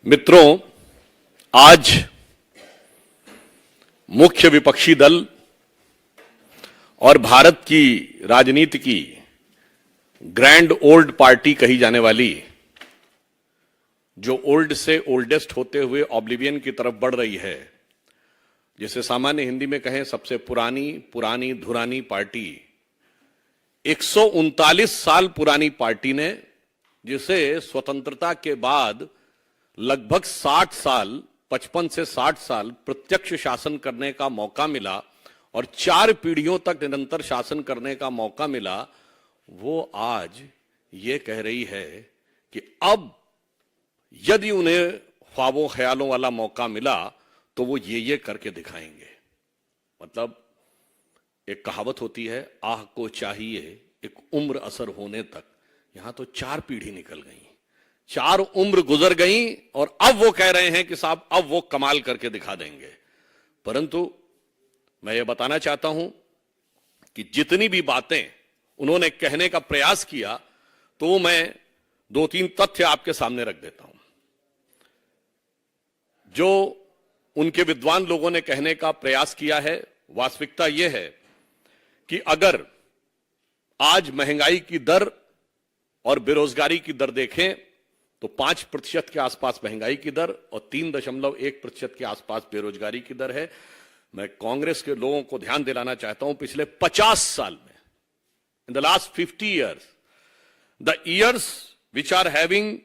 मित्रों, आज मुख्य विपक्षी दल और भारत की राजनीति की ग्रैंड ओल्ड पार्टी कही जाने वाली, जो ओल्ड से ओल्डेस्ट होते हुए ऑब्लिवियन की तरफ बढ़ रही है, जिसे सामान्य हिंदी में कहें सबसे पुरानी पुरानी धुरानी पार्टी, 139 साल पुरानी पार्टी ने, जिसे स्वतंत्रता के बाद लगभग 60 साल, 55 से 60 साल प्रत्यक्ष शासन करने का मौका मिला और 4 पीढ़ियों तक निरंतर शासन करने का मौका मिला, वो आज ये कह रही है कि अब यदि उन्हें ख्वाबों ख्यालों वाला मौका मिला तो वो ये करके दिखाएंगे। मतलब एक कहावत होती है, आह को चाहिए एक उम्र असर होने तक। यहां तो 4 पीढ़ी निकल गई, 4 उम्र गुजर गई और अब वो कह रहे हैं कि साहब अब वो कमाल करके दिखा देंगे। परंतु मैं ये बताना चाहता हूं कि जितनी भी बातें उन्होंने कहने का प्रयास किया, तो मैं 2-3 तथ्य आपके सामने रख देता हूं। जो उनके विद्वान लोगों ने कहने का प्रयास किया है, वास्तविकता यह है कि अगर आज महंगाई की दर और बेरोजगारी की दर देखें तो 5% के आसपास महंगाई की दर और 3.1% के आसपास बेरोजगारी की दर है। मैं कांग्रेस के लोगों को ध्यान दिलाना चाहता हूं, पिछले 50 साल में, in the last 50 years, the years which are having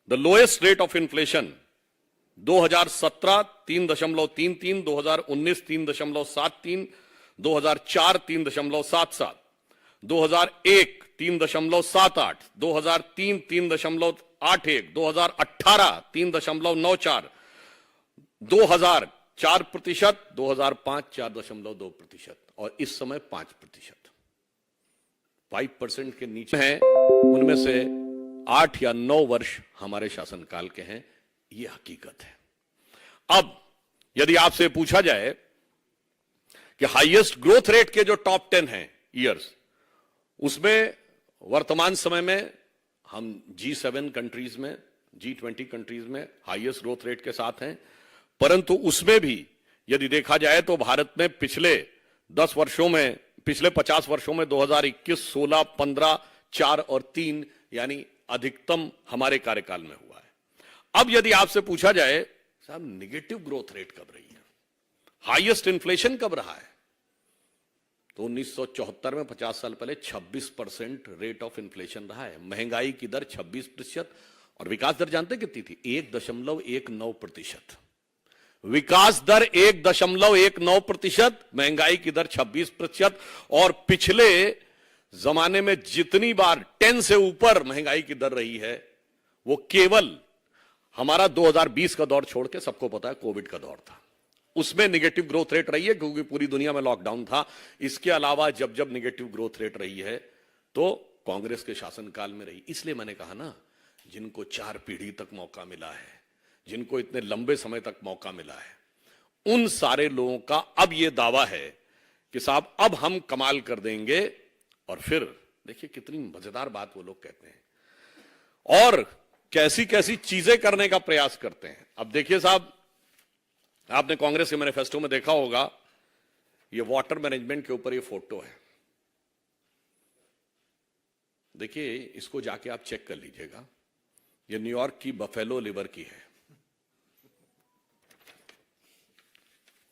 the lowest rate of inflation, 2017 3.33, 2019 3.73, 2004 3.77, 2001 3.78, 2003 3.81, 2018 3.94, 2000 4%, 2005 4.2% और इस समय 5%। 5% के नीचे हैं, उनमें से 8 या 9 वर्ष हमारे शासनकाल के हैं। यह हकीकत है। अब यदि आपसे पूछा जाए कि हाईएस्ट ग्रोथ रेट के जो टॉप 10 हैं ईयर्स, उसमें वर्तमान समय में हम G7 कंट्रीज में, G20 कंट्रीज में हाईएस्ट ग्रोथ रेट के साथ हैं। परंतु उसमें भी यदि देखा जाए तो भारत में पिछले 10 वर्षों में, पिछले 50 वर्षों में 2021, 16, 15, 4 और 3 यानी अधिकतम हमारे कार्यकाल में हुआ है। अब यदि आपसे पूछा जाए साहब निगेटिव ग्रोथ रेट कब रही है, हाईएस्ट इन्फ्लेशन कब रहा है, तो 1974 में 50 साल पहले 26% रेट ऑफ इन्फ्लेशन रहा है। महंगाई की दर 26% और विकास दर जानते कितनी थी? 1.19%। विकास दर 1.19%, महंगाई की दर 26%। और पिछले जमाने में जितनी बार 10 से ऊपर महंगाई की दर रही है, वो केवल हमारा 2020 का दौर छोड़ के, सबको पता है कोविड का दौर था, उसमें निगेटिव ग्रोथ रेट रही है क्योंकि पूरी दुनिया में लॉकडाउन था। इसके अलावा जब जब निगेटिव ग्रोथ रेट रही है तो कांग्रेस के शासनकाल में रही। इसलिए मैंने कहा ना, जिनको 4 पीढ़ी तक मौका मिला है, जिनको इतने लंबे समय तक मौका मिला है, उन सारे लोगों का अब यह दावा है कि साहब अब हम कमाल कर देंगे। और फिर देखिए कितनी मजेदार बात वो लोग कहते हैं और कैसी कैसी चीजें करने का प्रयास करते हैं। अब देखिए साहब, आपने कांग्रेस के मैनिफेस्टो में देखा होगा, ये वाटर मैनेजमेंट के ऊपर ये फोटो है। देखिए, इसको जाके आप चेक कर लीजिएगा, ये न्यूयॉर्क की बफेलो लिवर की है।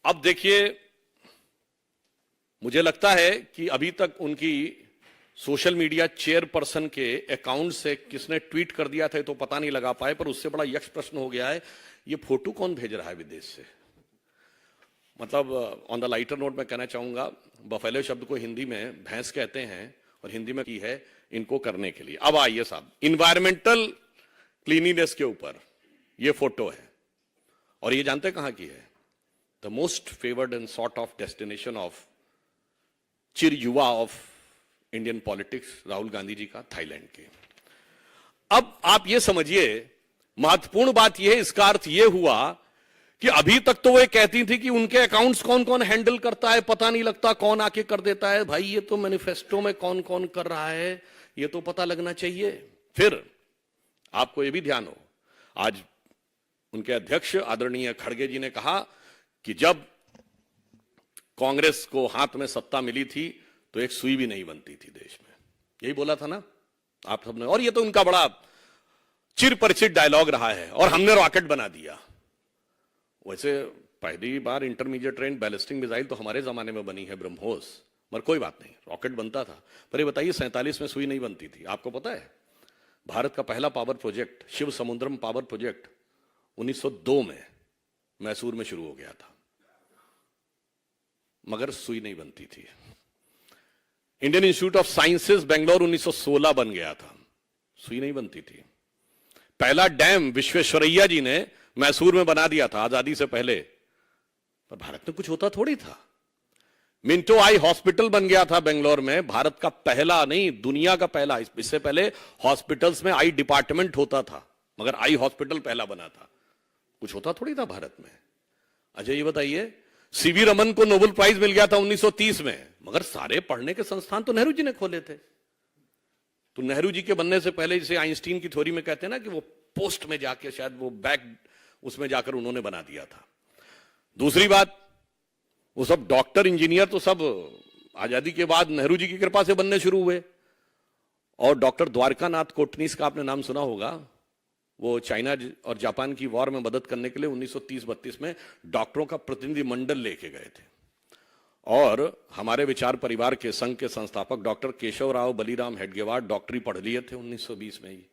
अब देखिए, मुझे लगता है कि अभी तक उनकी सोशल मीडिया चेयरपर्सन के अकाउंट से किसने ट्वीट कर दिया था तो पता नहीं लगा पाए, पर उससे बड़ा यक्ष प्रश्न हो गया है, ये फोटो कौन भेज रहा है विदेश से। मतलब ऑन द लाइटर नोट मैं कहना चाहूंगा, बफेलो शब्द को हिंदी में भैंस कहते हैं और हिंदी में की है इनको करने के लिए। अब आइए साहब, इन्वायरमेंटल क्लीनिनेस के ऊपर ये फोटो है और ये जानते कहां की है? The most favoured and sort of destination of चिर युवा of Indian politics, Rahul Gandhi ji का, थाईलैंड के। अब आप ये समझिए, महत्वपूर्ण बात यह है, इसका अर्थ यह हुआ कि अभी तक तो वो कहती थी कि उनके अकाउंट्स कौन कौन हैंडल करता है पता नहीं लगता, कौन आके कर देता है। भाई ये तो मैनिफेस्टो में कौन कौन कर रहा है ये तो पता लगना चाहिए। फिर आपको ये भी ध्यान हो, आज उनके अध्यक्ष आदरणीय खड़गे जी ने कहा कि जब कांग्रेस को हाथ में सत्ता मिली थी तो एक सुई भी नहीं बनती थी देश में। यही बोला था ना आप सबने, और ये तो उनका बड़ा चिर परिचित डायलॉग रहा है, और हमने रॉकेट बना दिया। वैसे पहली बार इंटरमीडिएट रेंज बैलिस्टिक मिसाइल तो हमारे जमाने में बनी है, ब्रह्मोस, मगर कोई बात नहीं, रॉकेट बनता था। पर ये बताइए 47 में सुई नहीं बनती थी। आपको पता है भारत का पहला पावर प्रोजेक्ट शिव समुद्रम पावर प्रोजेक्ट 1902 में मैसूर में शुरू हो गया था, मगर सुई नहीं बनती थी। Indian institute of sciences Bangalore 1916 बन गया था, सुई नहीं बनती थी। पहला डैम विश्वेश्वरैया जी ने मैसूर में बना दिया था आजादी से पहले, पर भारत में कुछ होता थोड़ी था। मिंटो आई हॉस्पिटल बन गया था बेंगलोर में, भारत का पहला नहीं दुनिया का पहला। इससे पहले हॉस्पिटल्स में आई डिपार्टमेंट होता था, मगर आई हॉस्पिटल पहला बना था। कुछ होता थोड़ी था भारत में। अच्छा ये बताइए, सीवी रमन को नोबेल प्राइज मिल गया था 1930 में, मगर सारे पढ़ने के संस्थान तो नेहरू जी ने खोले थे। तो नेहरू जी के बनने से पहले, जैसे आइंस्टीन की थ्योरी में कहते हैं ना कि वो पोस्ट में जाके शायद वो बैक उसमें जाकर उन्होंने बना दिया था। दूसरी बात, वो सब डॉक्टर इंजीनियर तो सब आजादी के बाद नेहरू जी की कृपा से बनने शुरू हुए। और डॉक्टर द्वारकानाथ कोटनीस का आपने नाम सुना होगा, वो चाइना और जापान की वॉर में मदद करने के लिए 1930-32 में डॉक्टरों का प्रतिनिधि मंडल लेके गए थे। और हमारे विचार परिवार के संघ के संस्थापक डॉक्टर केशव राव बलीराम हेडगेवार डॉक्टरी पढ़ लिए थे 1920 में ही।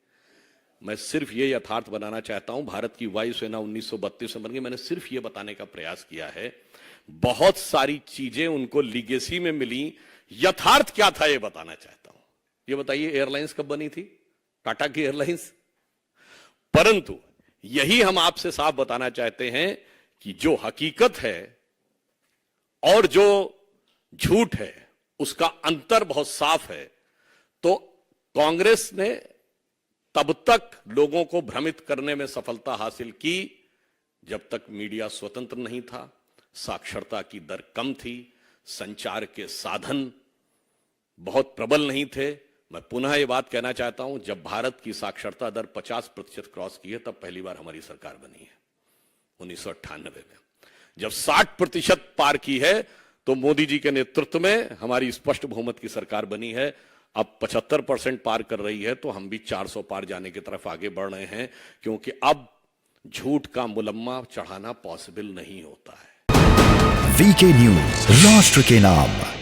मैं सिर्फ ये यथार्थ बनाना चाहता हूं, भारत की वायुसेना 1932 में बन गई। मैंने सिर्फ ये बताने का प्रयास किया है, बहुत सारी चीजें उनको लीगेसी में मिली, यथार्थ क्या था ये बताना चाहता हूं। ये बताइए एयरलाइंस कब बनी थी, टाटा की एयरलाइंस। परंतु यही हम आपसे साफ बताना चाहते हैं कि जो हकीकत है और जो झूठ है उसका अंतर बहुत साफ है। तो कांग्रेस ने तब तक लोगों को भ्रमित करने में सफलता हासिल की जब तक मीडिया स्वतंत्र नहीं था, साक्षरता की दर कम थी, संचार के साधन बहुत प्रबल नहीं थे। मैं पुनः ये बात कहना चाहता हूं, जब भारत की साक्षरता दर 50% क्रॉस की है तब पहली बार हमारी सरकार बनी है 1998 में। जब 60% पार की है तो मोदी जी के नेतृत्व में हमारी स्पष्ट बहुमत की सरकार बनी है। अब 75% पार कर रही है तो हम भी 400 पार जाने की तरफ आगे बढ़ रहे हैं, क्योंकि अब झूठ का मुलम्मा चढ़ाना पॉसिबल नहीं होता है। वीके न्यूज, राष्ट्र के नाम।